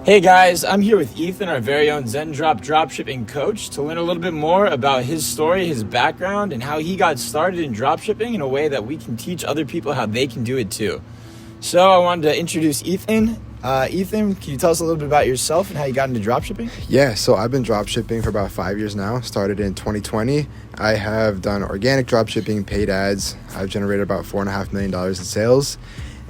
Hey guys, I'm here with Ethan, our very own Zendrop dropshipping coach, to learn a little bit more about his story, his background, and how he got started in dropshipping in a way that we can teach other people how they can do it too. So I wanted to introduce Ethan. Ethan, can you tell us a little bit about yourself and how you got into dropshipping? Yeah, so I've been dropshipping for about 5 years now. Started in 2020. I have done organic dropshipping, paid ads. I've generated about $4.5 million in sales.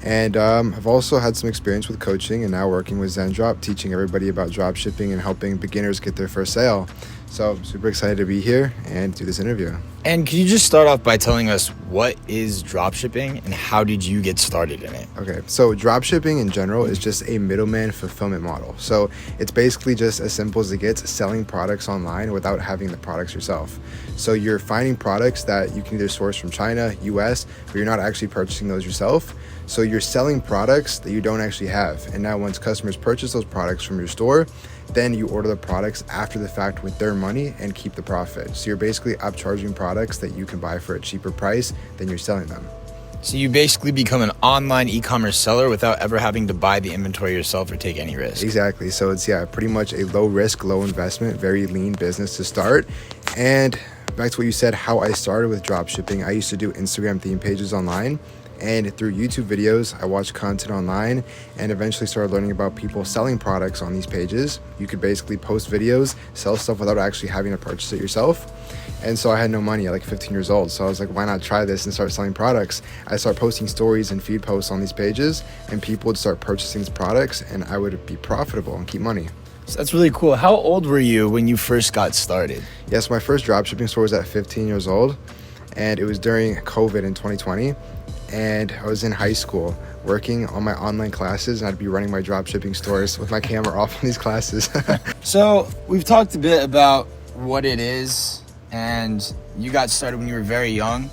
And I've also had some experience with coaching and now working with Zendrop, teaching everybody about dropshipping and helping beginners get their first sale. So I'm super excited to be here and do this interview. And can you just start off by telling us what is dropshipping and how did you get started in it? Okay, so dropshipping in general is just a middleman fulfillment model. So it's basically just as simple as it gets, selling products online without having the products yourself. So you're finding products that you can either source from China, US, but you're not actually purchasing those yourself. So you're selling products that you don't actually have. And now once customers purchase those products from your store, then you order the products after the fact with their money and keep the profit. So you're basically upcharging products that you can buy for a cheaper price than you're selling them. So you basically become an online e-commerce seller without ever having to buy the inventory yourself or take any risk. Exactly. So it's pretty much a low risk, low investment, very lean business to start. And back to what you said, how I started with dropshipping, I used to do Instagram theme pages online. And through YouTube videos, I watched content online and eventually started learning about people selling products on these pages. You could basically post videos, sell stuff without actually having to purchase it yourself. And so I had no money at like 15 years old. So I was like, why not try this and start selling products? I started posting stories and feed posts on these pages and people would start purchasing these products and I would be profitable and keep money. So that's really cool. How old were you when you first got started? Yes, my first dropshipping store was at 15 years old and it was during COVID in 2020. And I was in high school working on my online classes and I'd be running my dropshipping stores with my camera off on these classes. So we've talked a bit about what it is and you got started when you were very young.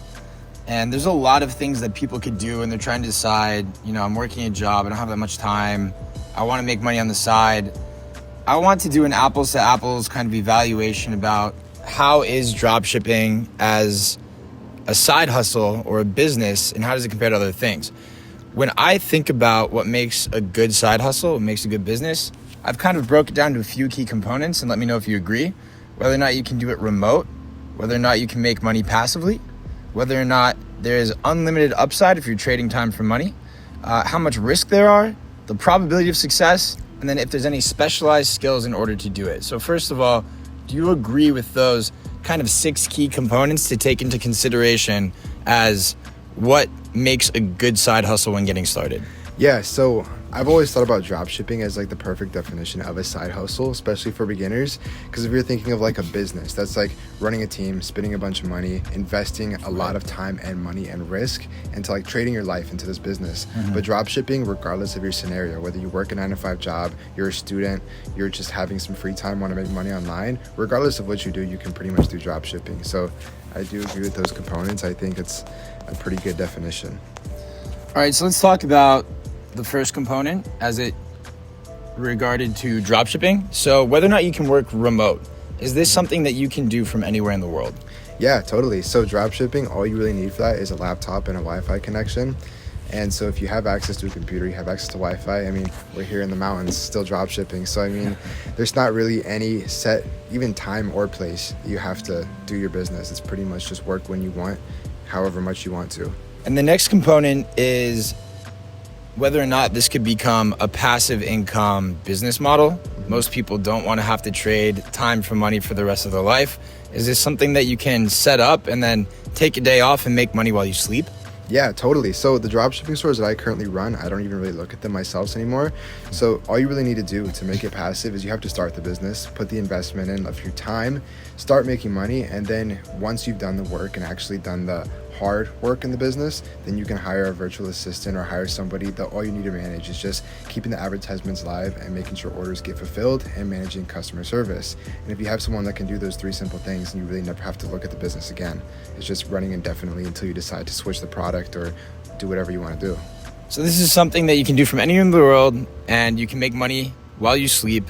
And there's a lot of things that people could do when they're trying to decide, I'm working a job, I don't have that much time, I want to make money on the side. I want to do an apples to apples kind of evaluation about how is dropshipping as a side hustle or a business and how does it compare to other things? When I think about what makes a good side hustle, what makes a good business, I've kind of broke it down to a few key components and let me know if you agree. Whether or not you can do it remote, whether or not you can make money passively, whether or not there is unlimited upside if you're trading time for money, how much risk there are, the probability of success, and then if there's any specialized skills in order to do it. So first of all, do you agree with those kind of 6 key components to take into consideration as what makes a good side hustle when getting started? Yeah, so I've always thought about dropshipping as like the perfect definition of a side hustle, especially for beginners. Because if you're thinking of like a business, that's like running a team, spending a bunch of money, investing a lot of time and money and risk into like trading your life into this business. But dropshipping, regardless of your scenario, whether you work a 9-to-5 job, you're a student, you're just having some free time, want to make money online, regardless of what you do, you can pretty much do dropshipping. So I do agree with those components. I think it's a pretty good definition. All right, so let's talk about the first component as it regarded to dropshipping. So whether or not you can work remote, is this something that you can do from anywhere in the world? Yeah, totally. So dropshipping, all you really need for that is a laptop and a Wi-Fi connection. And so if you have access to a computer, you have access to Wi-Fi. I mean, we're here in the mountains still dropshipping. So I mean, there's not really any set, even time or place you have to do your business. It's pretty much just work when you want, however much you want to. And the next component is whether or not this could become a passive income business model. Most people don't want to have to trade time for money for the rest of their life. Is this something that you can set up and then take a day off and make money while you sleep? Yeah, totally. So the dropshipping stores that I currently run, I don't even really look at them myself anymore. So all you really need to do to make it passive is you have to start the business, put the investment in of your time, start making money, and then once you've done the work and actually done the hard work in the business, then you can hire a virtual assistant or hire somebody that all you need to manage is just keeping the advertisements live and making sure orders get fulfilled and managing customer service. And if you have someone that can do those 3 simple things, then you really never have to look at the business again. It's just running indefinitely until you decide to switch the product or do whatever you want to do. So this is something that you can do from anywhere in the world and you can make money while you sleep.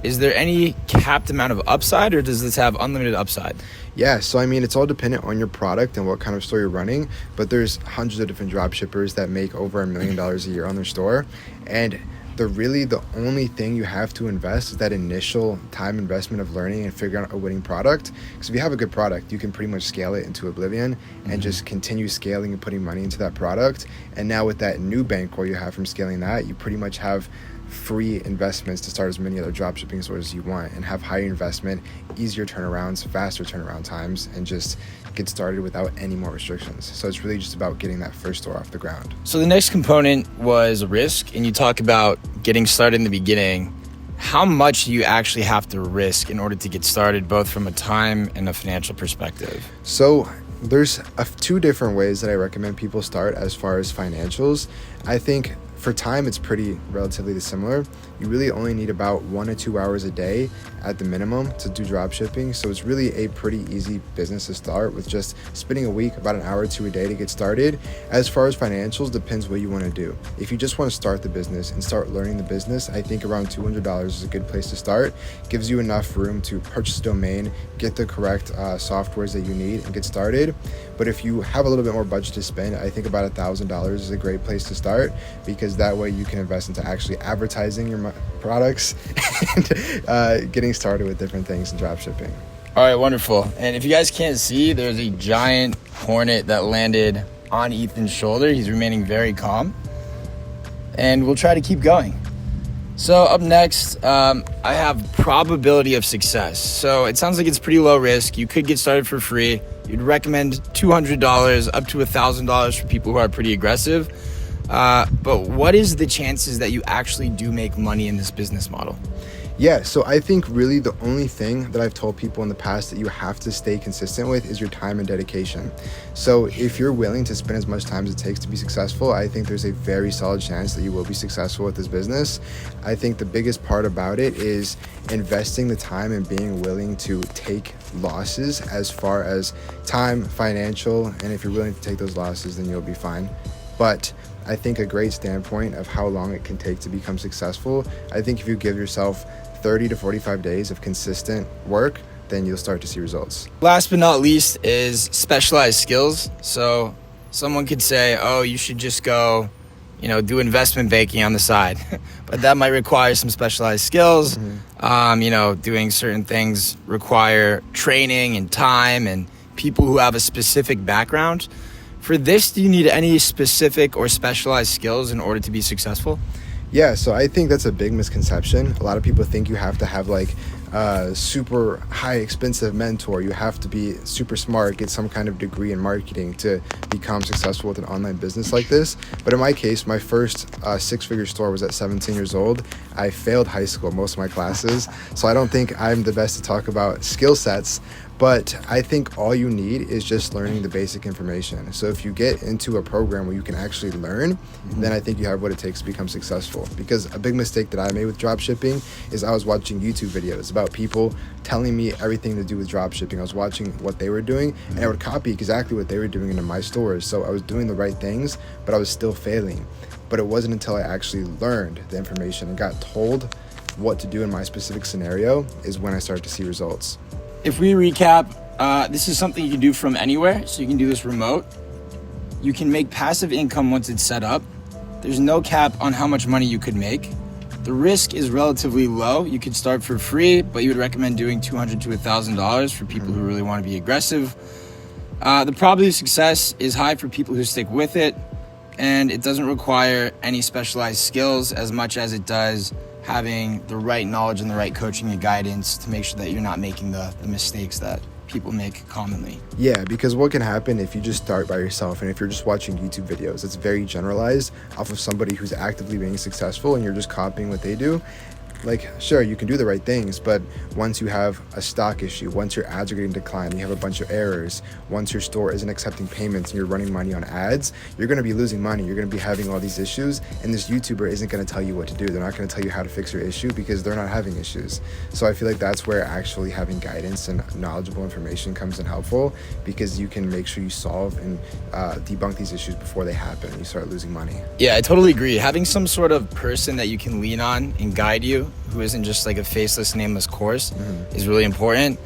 Is there any capped amount of upside or does this have unlimited upside? Yeah, so I mean, it's all dependent on your product and what kind of store you're running, but there's hundreds of different drop shippers that make over $1 million a year on their store. And the only thing you have to invest is that initial time investment of learning and figuring out a winning product. Because if you have a good product, you can pretty much scale it into oblivion and just continue scaling and putting money into that product. And now with that new bankroll you have from scaling that, you pretty much have free investments to start as many other dropshipping stores as you want and have higher investment, easier turnarounds, faster turnaround times, and just get started without any more restrictions. So it's really just about getting that first store off the ground. So the next component was risk, and you talk about getting started in the beginning. How much do you actually have to risk in order to get started, both from a time and a financial perspective? So there's two different ways that I recommend people start as far as financials. I think for time, it's pretty relatively similar. You really only need about 1 to 2 hours a day at the minimum to do drop shipping. So it's really a pretty easy business to start with, just spending a week, about an hour or two a day to get started. As far as financials, depends what you want to do. If you just want to start the business and start learning the business, I think around $200 is a good place to start. Gives you enough room to purchase a domain, get the correct softwares that you need, and get started. But if you have a little bit more budget to spend, I think about $1,000 is a great place to start, because that way you can invest into actually advertising your products and getting started with different things in dropshipping. All right, wonderful. And if you guys can't see, there's a giant hornet that landed on Ethan's shoulder. He's remaining very calm, and we'll try to keep going. So up next, I have probability of success. So it sounds like it's pretty low risk. You could get started for free. You'd recommend $200 up to $1,000 for people who are pretty aggressive. But what is the chances that you actually do make money in this business model? Yeah, so I think really the only thing that I've told people in the past that you have to stay consistent with is your time and dedication. So if you're willing to spend as much time as it takes to be successful, I think there's a very solid chance that you will be successful with this business. I think the biggest part about it is investing the time and being willing to take losses as far as time, financial, and if you're willing to take those losses, then you'll be fine. But I think a great standpoint of how long it can take to become successful, I think if you give yourself 30 to 45 days of consistent work, then you'll start to see results. Last but not least is specialized skills. So someone could say, oh, you should just go, do investment banking on the side. But that might require some specialized skills. Doing certain things require training and time and people who have a specific background. For this, do you need any specific or specialized skills in order to be successful? Yeah, so I think that's a big misconception. A lot of people think you have to have like a super high expensive mentor. You have to be super smart, get some kind of degree in marketing to become successful with an online business like this. But in my case, my first six-figure store was at 17 years old. I failed high school, most of my classes. So I don't think I'm the best to talk about skill sets. But I think all you need is just learning the basic information. So if you get into a program where you can actually learn, then I think you have what it takes to become successful. Because a big mistake that I made with dropshipping is I was watching YouTube videos about people telling me everything to do with dropshipping. I was watching what they were doing, and I would copy exactly what they were doing into my stores. So I was doing the right things, but I was still failing. But it wasn't until I actually learned the information and got told what to do in my specific scenario is when I started to see results. If we recap, this is something you can do from anywhere. So you can do this remote. You can make passive income once it's set up. There's no cap on how much money you could make. The risk is relatively low. You could start for free, but you would recommend doing $200 to $1,000 for people who really want to be aggressive. The probability of success is high for people who stick with it, and it doesn't require any specialized skills as much as it does having the right knowledge and the right coaching and guidance to make sure that you're not making the mistakes that people make commonly. Yeah, because what can happen if you just start by yourself and if you're just watching YouTube videos, it's very generalized off of somebody who's actively being successful and you're just copying what they do. Like, sure, you can do the right things, but once you have a stock issue, once your ads are getting declined, you have a bunch of errors, once your store isn't accepting payments and you're running money on ads, you're going to be losing money. You're going to be having all these issues, and this YouTuber isn't going to tell you what to do. They're not going to tell you how to fix your issue because they're not having issues. So I feel like that's where actually having guidance and knowledgeable information comes in helpful, because you can make sure you solve and debunk these issues before they happen and you start losing money. Yeah, I totally agree. Having some sort of person that you can lean on and guide you, who isn't just like a faceless, nameless course, is really important.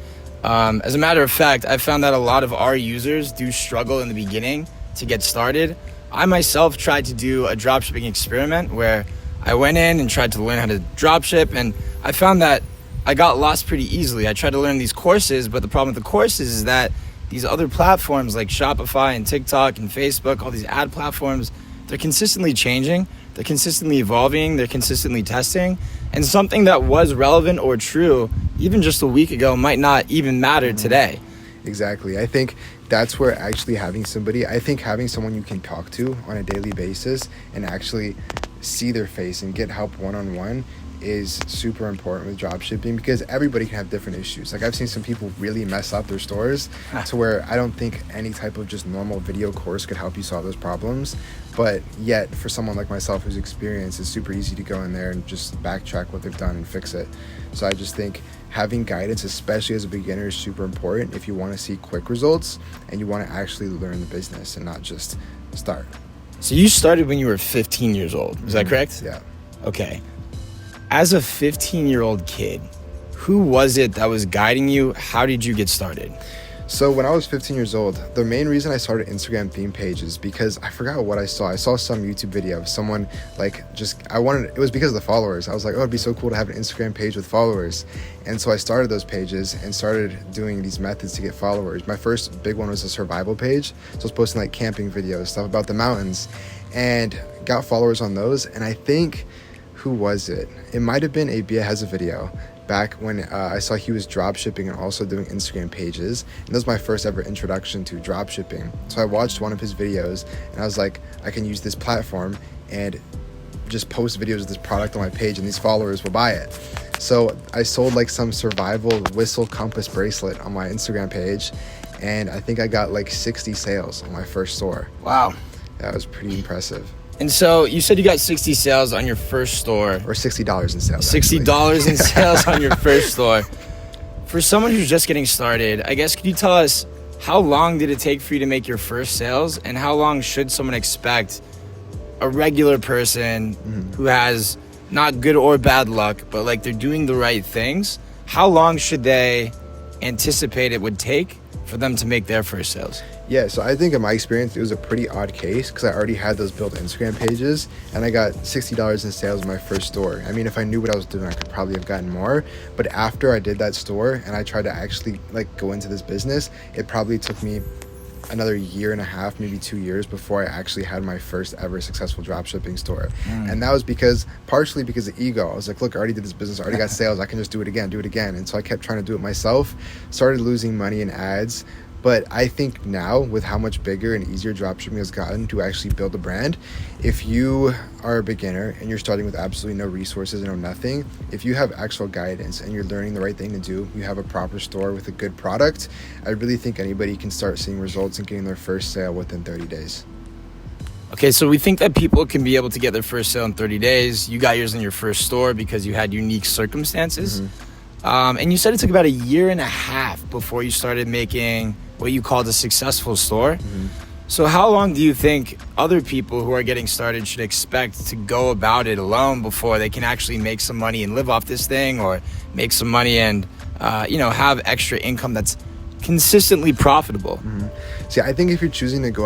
As a matter of fact, I found that a lot of our users do struggle in the beginning to get started. I myself tried to do a dropshipping experiment where I went in and tried to learn how to dropship, and I found that I got lost pretty easily. I tried to learn these courses, but the problem with the courses is that these other platforms like Shopify and TikTok and Facebook, all these ad platforms, they're consistently changing, they're consistently evolving, they're consistently testing, and something that was relevant or true even just a week ago might not even matter today. Exactly. I think that's where actually having someone you can talk to on a daily basis and actually see their face and get help one-on-one is super important with dropshipping, because everybody can have different issues. Like, I've seen some people really mess up their stores to where I don't think any type of just normal video course could help you solve those problems. But yet, for someone like myself who's experienced, it's super easy to go in there and just backtrack what they've done and fix it. So I just think having guidance, especially as a beginner, is super important if you want to see quick results and you want to actually learn the business and not just start. So you started when you were 15 years old, is that correct? Yeah. Okay. As a 15-year-old kid, who was it that was guiding you? How did you get started? So when I was 15 years old, the main reason I started Instagram theme pages, because I forgot what I saw. I saw some YouTube video of someone it was because of the followers. I was like, oh, it'd be so cool to have an Instagram page with followers. And so I started those pages and started doing these methods to get followers. My first big one was a survival page. So I was posting like camping videos, stuff about the mountains, and got followers on those. And I think, who was it? It might have been Abia has a video back when I saw he was drop shipping and also doing Instagram pages. And that was my first ever introduction to drop shipping. So I watched one of his videos and I was like, I can use this platform and just post videos of this product on my page and these followers will buy it. So I sold like some survival whistle compass bracelet on my Instagram page, and I think I got like 60 sales on my first store. Wow. That was pretty impressive. And so you said you got 60 sales on your first store. Or $60 in sales. $60 in sales on your first store. For someone who's just getting started, I guess, could you tell us how long did it take for you to make your first sales, and how long should someone expect a regular person who has not good or bad luck, but like they're doing the right things? How long should they anticipate it would take for them to make their first sales? Yeah, so I think in my experience, it was a pretty odd case because I already had those built Instagram pages and I got $60 in sales in my first store. I mean, if I knew what I was doing, I could probably have gotten more. But after I did that store and I tried to actually like go into this business, it probably took me another year and a half, maybe 2 years before I actually had my first ever successful dropshipping store. And that was partially because of ego. I was like, look, I already did this business, I already got sales, I can just do it again. And so I kept trying to do it myself, started losing money in ads. But I think now, with how much bigger and easier dropshipping has gotten to actually build a brand, if you are a beginner and you're starting with absolutely no resources and no nothing, if you have actual guidance and you're learning the right thing to do, you have a proper store with a good product, I really think anybody can start seeing results and getting their first sale within 30 days. Okay, so we think that people can be able to get their first sale in 30 days. You got yours in your first store because you had unique circumstances. And you said it took about a year and a half before you started making what you called a successful store. So how long do you think other people who are getting started should expect to go about it alone before they can actually make some money and live off this thing, or make some money and have extra income that's consistently profitable? See, I think if you're choosing to go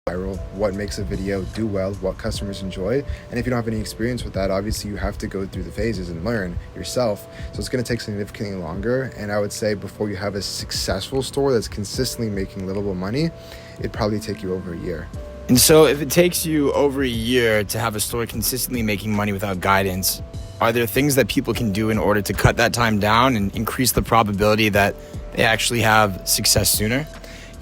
viral, what makes a video do well, what customers enjoy. And if you don't have any experience with that, obviously you have to go through the phases and learn yourself. So it's going to take significantly longer. And I would say before you have a successful store that's consistently making livable money, it'd probably take you over a year. And so if it takes you over a year to have a store consistently making money without guidance, are there things that people can do in order to cut that time down and increase the probability that they actually have success sooner?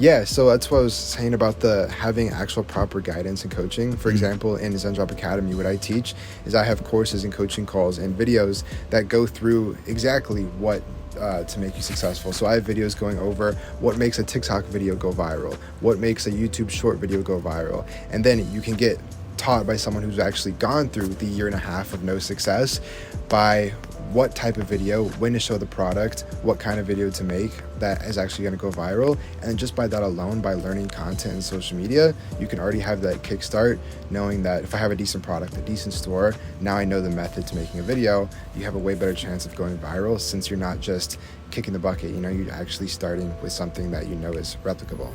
Yeah, so that's what I was saying about having actual proper guidance and coaching. For example, in Zendrop Academy, what I teach is I have courses and coaching calls and videos that go through exactly what to make you successful. So I have videos going over what makes a TikTok video go viral, what makes a YouTube short video go viral, and then you can get taught by someone who's actually gone through the year and a half of no success by what type of video, when to show the product, what kind of video to make that is actually going to go viral. And just by that alone, by learning content in social media, you can already have that kickstart, knowing that if I have a decent product, a decent store, now I know the method to making a video. You have a way better chance of going viral, since you're not just kicking the bucket, you're actually starting with something that is replicable.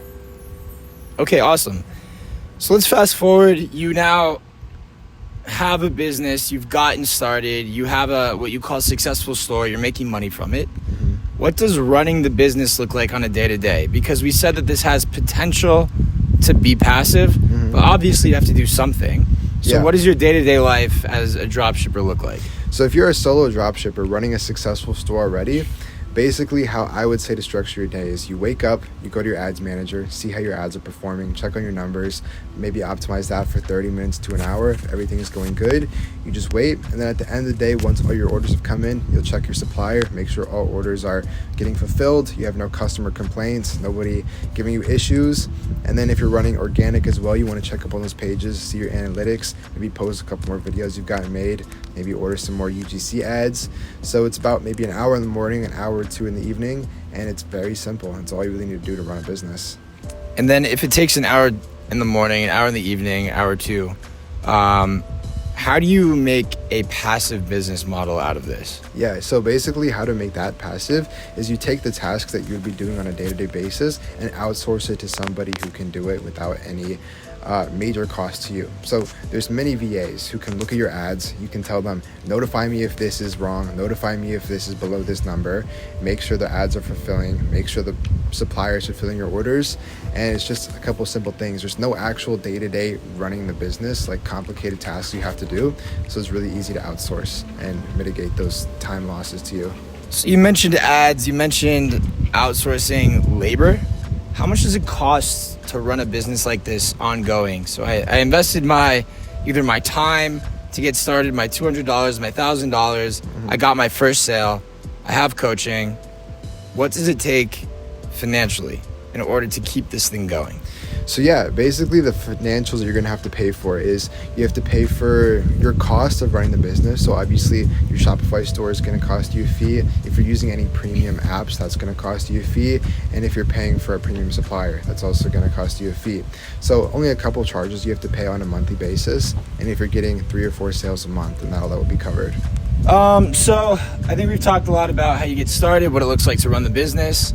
Okay, awesome. So let's fast forward. You now have a business, you've gotten started, you have a what you call successful store, you're making money from it. Mm-hmm. What does running the business look like on a day-to-day? Because we said that this has potential to be passive, mm-hmm. but obviously you have to do something. So Yeah. what does your day-to-day life as a dropshipper look like? So if you're a solo dropshipper running a successful store already, basically how I would say to structure your day is you wake up, you go to your ads manager, see how your ads are performing, check on your numbers, maybe optimize that for 30 minutes to an hour. If everything is going good, you just wait. And then at the end of the day, once all your orders have come in, you'll check your supplier, make sure all orders are getting fulfilled. You have no customer complaints, nobody giving you issues. And then if you're running organic as well, you want to check up on those pages, see your analytics, maybe post a couple more videos you've gotten made, maybe order some more UGC ads. So it's about maybe an hour in the morning, an hour or two in the evening, and it's very simple. It's all you really need to do to run a business. And then if it takes an hour in the morning, an hour in the evening, hour or two, how do you make a passive business model out of this? Yeah, so basically how to make that passive is you take the tasks that you would be doing on a day-to-day basis and outsource it to somebody who can do it without any major cost to you. So there's many VAs who can look at your ads. You can tell them, notify me if this is wrong, notify me if this is below this number, make sure the ads are fulfilling, make sure the suppliers are fulfilling your orders. And it's just a couple simple things. There's no actual day-to-day running the business, like complicated tasks you have to do. So it's really easy to outsource and mitigate those time losses to you. So you mentioned ads, you mentioned outsourcing labor. How much does it cost to run a business like this ongoing? So I invested either my time to get started, my $200, my $1,000. Mm-hmm. I got my first sale. I have coaching. What does it take financially in order to keep this thing going? So yeah, basically the financials that you're going to have to pay for is you have to pay for your cost of running the business. So obviously your Shopify store is going to cost you a fee. If you're using any premium apps, that's going to cost you a fee. And if you're paying for a premium supplier, that's also going to cost you a fee. So only a couple charges you have to pay on a monthly basis. And if you're getting 3 or 4 sales a month, then that will be covered. So I think we've talked a lot about how you get started, what it looks like to run the business.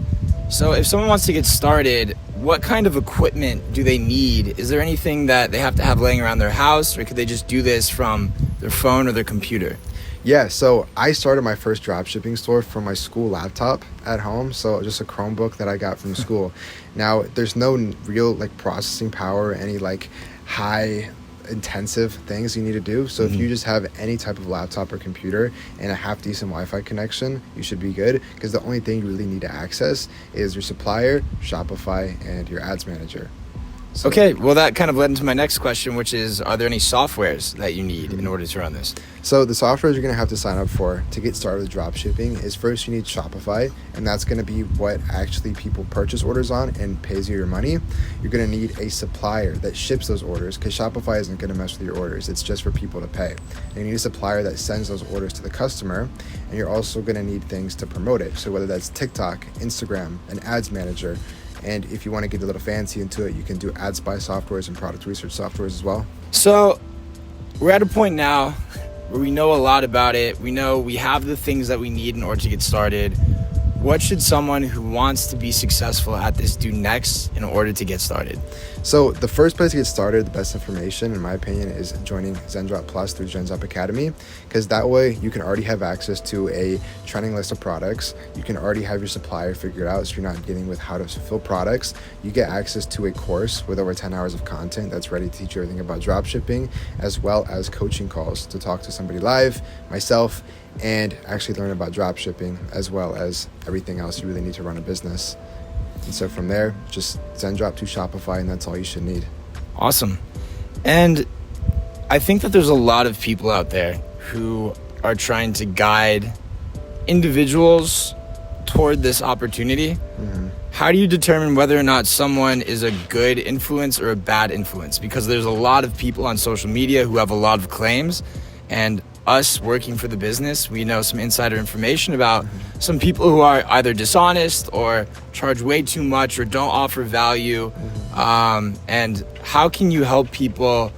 So if someone wants to get started, what kind of equipment do they need? Is there anything that they have to have laying around their house, or could they just do this from their phone or their computer? Yeah, so I started my first dropshipping store from my school laptop at home. So just a Chromebook that I got from school. Now, there's no real processing power or any high intensive things you need to do. So if you just have any type of laptop or computer and a half decent Wi-Fi connection, you should be good, because the only thing you really need to access is your supplier, Shopify, and your ads manager. So, okay, well that kind of led into my next question, which is, are there any softwares that you need in order to run this? So the software you're going to have to sign up for to get started with dropshipping is, first you need Shopify, and that's going to be what actually people purchase orders on and pays you your money. You're going to need a supplier that ships those orders, because Shopify isn't going to mess with your orders. It's just for people to pay. And you need a supplier that sends those orders to the customer, and you're also going to need things to promote it. So whether that's TikTok, Instagram, an ads manager, and if you want to get a little fancy into it, you can do ad spy softwares and product research softwares as well. So we're at a point now where we know a lot about it. We know we have the things that we need in order to get started. What should someone who wants to be successful at this do next in order to get started? So the first place to get started, the best information, in my opinion, is joining Zendrop Plus through Zendrop Academy, because that way you can already have access to a trending list of products. You can already have your supplier figured out, so you're not dealing with how to fulfill products. You get access to a course with over 10 hours of content that's ready to teach you everything about dropshipping, as well as coaching calls to talk to somebody live, myself, and actually learn about dropshipping, as well as everything else you really need to run a business. And so from there, just Zendrop to Shopify, and that's all you should need. Awesome. And I think that there's a lot of people out there who are trying to guide individuals toward this opportunity. Mm-hmm. How do you determine whether or not someone is a good influence or a bad influence? Because there's a lot of people on social media who have a lot of claims, and us working for the business, we know some insider information about some people who are either dishonest or charge way too much or don't offer value. And how can you help people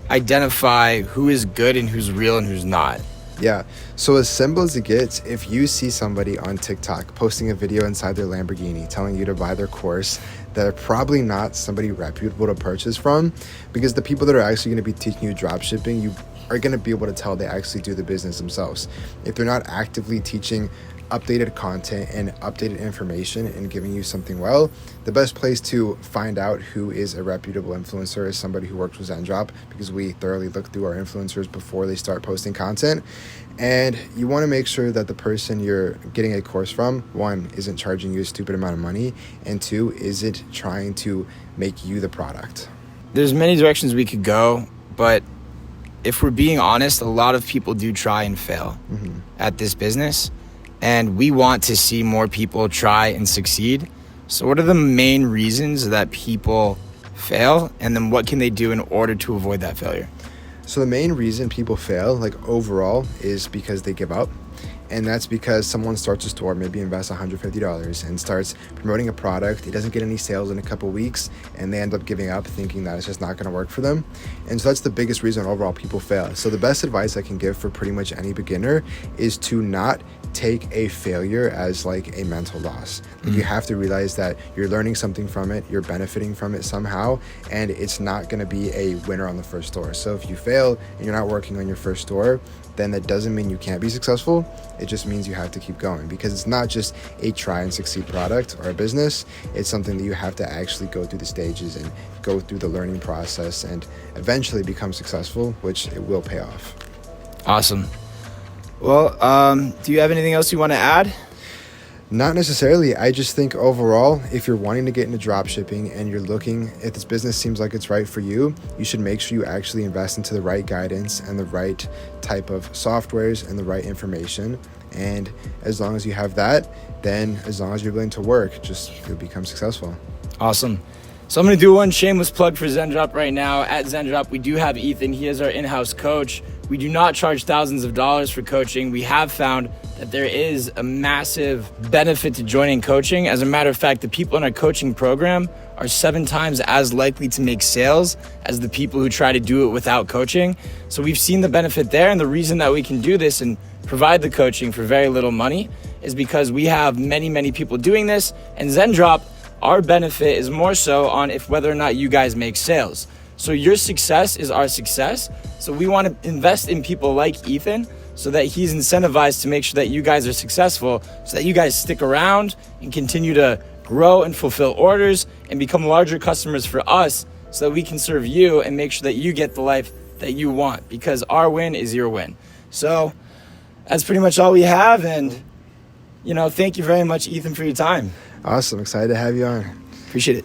identify who is good and who's real and who's not? Yeah, so as simple as it gets, if you see somebody on TikTok posting a video inside their Lamborghini telling you to buy their course, they're probably not somebody reputable to purchase from, because the people that are actually going to be teaching you dropshipping, you are going to be able to tell they actually do the business themselves. If they're not actively teaching updated content and updated information and giving you something well, the best place to find out who is a reputable influencer is somebody who works with Zendrop, because we thoroughly look through our influencers before they start posting content. And you want to make sure that the person you're getting a course from, one, isn't charging you a stupid amount of money, and two, isn't trying to make you the product. There's many directions we could go, but if we're being honest, a lot of people do try and fail at this business. And we want to see more people try and succeed. So what are the main reasons that people fail? And then what can they do in order to avoid that failure? So the main reason people fail, like overall, is because they give up. And that's because someone starts a store, maybe invests $150 and starts promoting a product. It doesn't get any sales in a couple weeks, and they end up giving up thinking that it's just not going to work for them. And so that's the biggest reason overall people fail. So the best advice I can give for pretty much any beginner is to not take a failure as like a mental loss. Like you have to realize that you're learning something from it, you're benefiting from it somehow, and it's not going to be a winner on the first store. So if you fail and you're not working on your first store, then that doesn't mean you can't be successful. It just means you have to keep going, because it's not just a try and succeed product or a business. It's something that you have to actually go through the stages and go through the learning process and eventually become successful, which it will pay off. Awesome. Well, do you have anything else you want to add? Not necessarily. I just think overall, if you're wanting to get into dropshipping and you're looking, if this business seems like it's right for you, you should make sure you actually invest into the right guidance and the right type of softwares and the right information. And as long as you have that, then as long as you're willing to work, you'll become successful. Awesome. So I'm going to do one shameless plug for Zendrop right now. At Zendrop, we do have Ethan. He is our in-house coach. We do not charge thousands of dollars for coaching. We have found that there is a massive benefit to joining coaching. As a matter of fact, the people in our coaching program are 7 times as likely to make sales as the people who try to do it without coaching. So we've seen the benefit there. And the reason that we can do this and provide the coaching for very little money is because we have many, many people doing this. And Zendrop, our benefit is more so on if whether or not you guys make sales. So your success is our success. So we want to invest in people like Ethan so that he's incentivized to make sure that you guys are successful, so that you guys stick around and continue to grow and fulfill orders and become larger customers for us, so that we can serve you and make sure that you get the life that you want, because our win is your win. So that's pretty much all we have. And, thank you very much, Ethan, for your time. Awesome. Excited to have you on. Appreciate it.